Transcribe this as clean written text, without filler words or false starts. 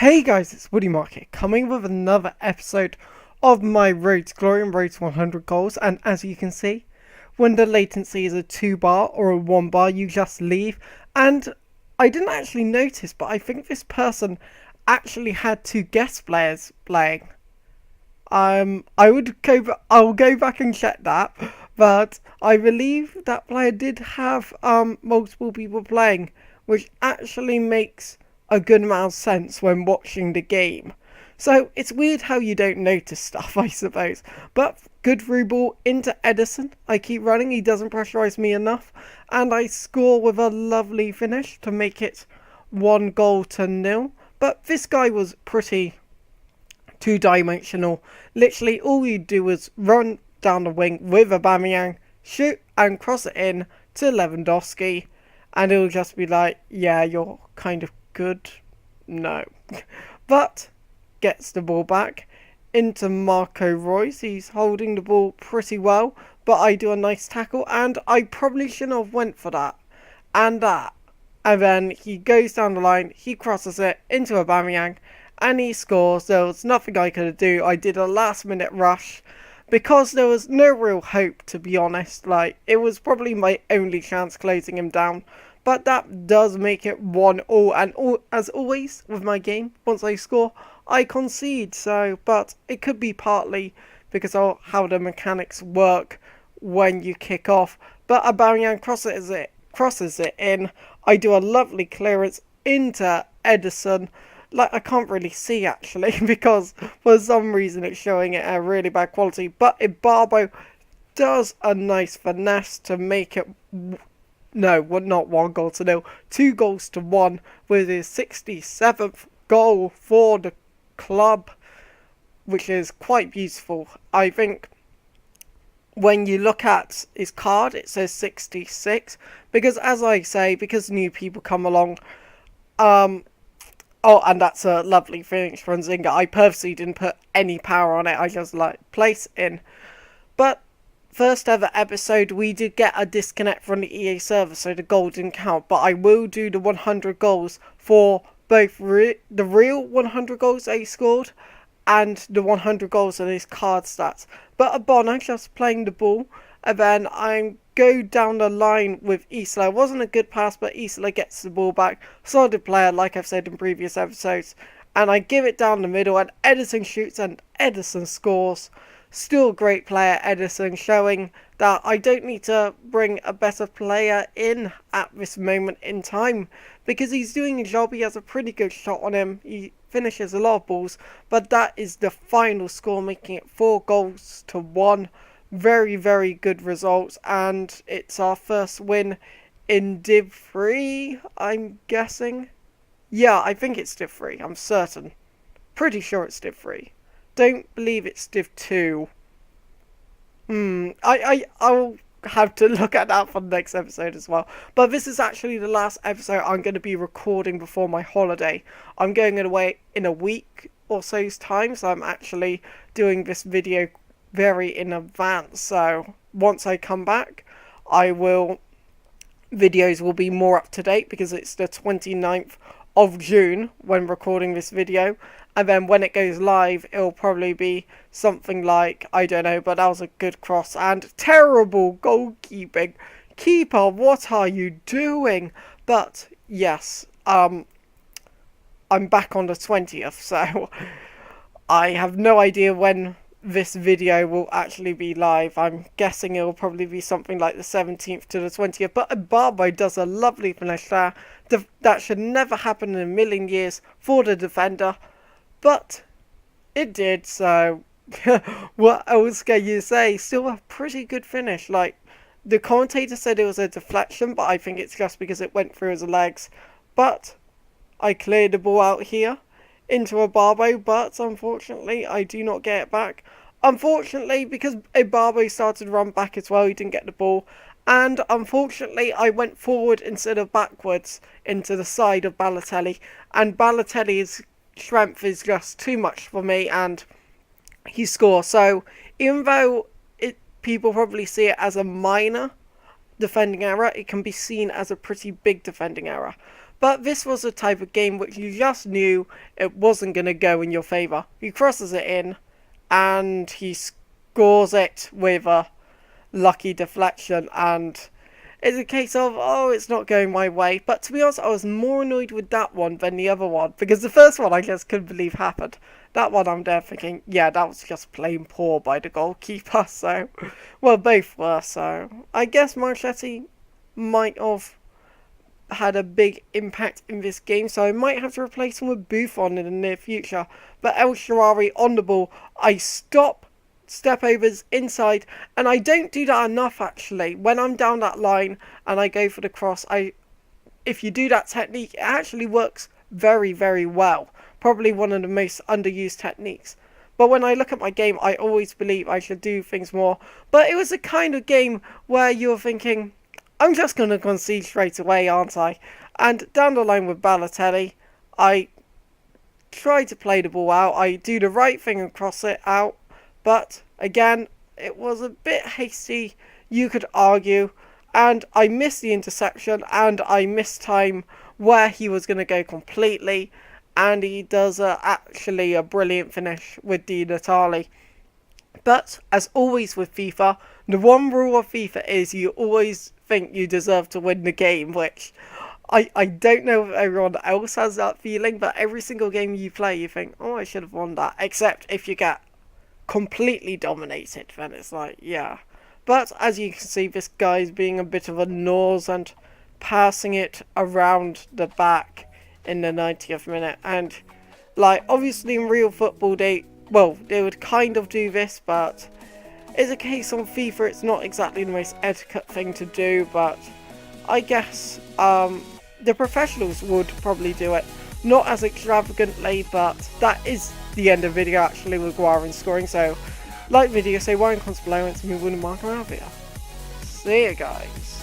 Hey guys, it's Woody Mark here, coming with another episode of my Road to Glory and Road to 100 goals. And as you can see, when the latency is a 2 bar or a 1 bar, you just leave. And I didn't actually notice, but I think this person actually had two guest players playing. I'll go back and check that, but I believe that player did have multiple people playing, which actually makes a good amount of sense when watching the game. So it's weird how you don't notice stuff, I suppose. But good through ball into Edison. I keep running, he doesn't pressurise me enough, and I score with a lovely finish to make it 1-0. But this guy was pretty two-dimensional. Literally all you do is run down the wing with Aubameyang, shoot and cross it in to Lewandowski, and it'll just be like, yeah, you're kind of good. No. But gets the ball back into Marco Reus. He's holding the ball pretty well, but I do a nice tackle, and I probably shouldn't have went for that. And then he goes down the line, he crosses it into Aubameyang, and he scores. There was nothing I could do. I did a last minute rush because there was no real hope, to be honest. Like, it was probably my only chance closing him down. But that does make it 1-1, and as always with my game, once I score, I concede. So, but it could be partly because of how the mechanics work when you kick off. But Aubameyang crosses it in. I do a lovely clearance into Edison. Like, I can't really see actually because for some reason it's showing it at really bad quality. But Ibarbo does a nice finesse to make it, no, not 1-0, 2-1 with his 67th goal for the club, which is quite beautiful. I think when you look at his card, it says 66 because, as I say, because new people come along, oh, and that's a lovely finish from Zinga. I purposely didn't put any power on it. I just place in. But first ever episode, we did get a disconnect from the EA server, so the goal didn't count. But I will do the 100 goals for both the real 100 goals that he scored and the 100 goals in his card stats. But Abona just playing the ball, and then I go down the line with Isla. It wasn't a good pass, but Isla gets the ball back. Solid player, like I've said in previous episodes. And I give it down the middle, and Edison shoots, and Edison scores. Still a great player, Edison, showing that I don't need to bring a better player in at this moment in time, because he's doing a job. He has a pretty good shot on him. He finishes a lot of balls, but that is the final score, making it 4-1. Very, very good results, and it's our first win in Div 3, I'm guessing. Yeah, I think it's Div 3, I'm certain. Pretty sure it's Div 3. Don't believe it's Div 2. I'll have to look at that for the next episode as well. But this is actually the last episode I'm going to be recording before my holiday. I'm going away in a week or so's time, so I'm actually doing this video very in advance. So once I come back, videos will be more up to date because it's the 29th of June when recording this video, and then when it goes live it'll probably be something like, I don't know, but that was a good cross and terrible goalkeeping. Keeper, what are you doing? But yes, I'm back on the 20th, so I have no idea when this video will actually be live. I'm guessing it will probably be something like the 17th to the 20th. But Ibarbo does a lovely finish there. That should never happen in a million years for the defender. But it did, so what else can you say? Still a pretty good finish. Like, the commentator said it was a deflection, but I think it's just because it went through his legs. But I cleared the ball out here into Ibarbo, but unfortunately I do not get it back. Unfortunately, because Ibarbo started to run back as well, he didn't get the ball. And unfortunately, I went forward instead of backwards into the side of Balotelli. And Balotelli's strength is just too much for me, and he scores. So even though people probably see it as a minor defending error, it can be seen as a pretty big defending error. But this was a type of game which you just knew it wasn't going to go in your favour. He crosses it in, and he scores it with a lucky deflection, and it's a case of, oh, it's not going my way. But to be honest, I was more annoyed with that one than the other one, because the first one I just couldn't believe happened. That one I'm there thinking, yeah, that was just plain poor by the goalkeeper, so, well, both were, so I guess Marchetti might have had a big impact in this game, so I might have to replace him with Buffon in the near future. But El Shaarawy on the ball, I step overs inside, and I don't do that enough actually. When I'm down that line and I go for the cross, if you do that technique, it actually works very, very well. Probably one of the most underused techniques. But when I look at my game, I always believe I should do things more. But it was a kind of game where you're thinking, I'm just going to concede straight away, aren't I? And down the line with Balotelli, I try to play the ball out. I do the right thing and cross it out. But again, it was a bit hasty, you could argue. And I missed the interception, and I missed time where he was going to go completely. And he does actually a brilliant finish with Di Natale. But, as always with FIFA, the one rule of FIFA is you always think you deserve to win the game, which I don't know if everyone else has that feeling, but every single game you play you think, oh, I should have won that. Except if you get completely dominated, then it's like, yeah. But, as you can see, this guy's being a bit of a nose and passing it around the back in the 90th minute. And, like, obviously in real football they would kind of do this, but it's a case on FIFA it's not exactly the most etiquette thing to do, but I guess the professionals would probably do it. Not as extravagantly, but that is the end of the video actually with Guarin scoring, so like the video, say why in comments below, and me winning Mark around here. See you guys.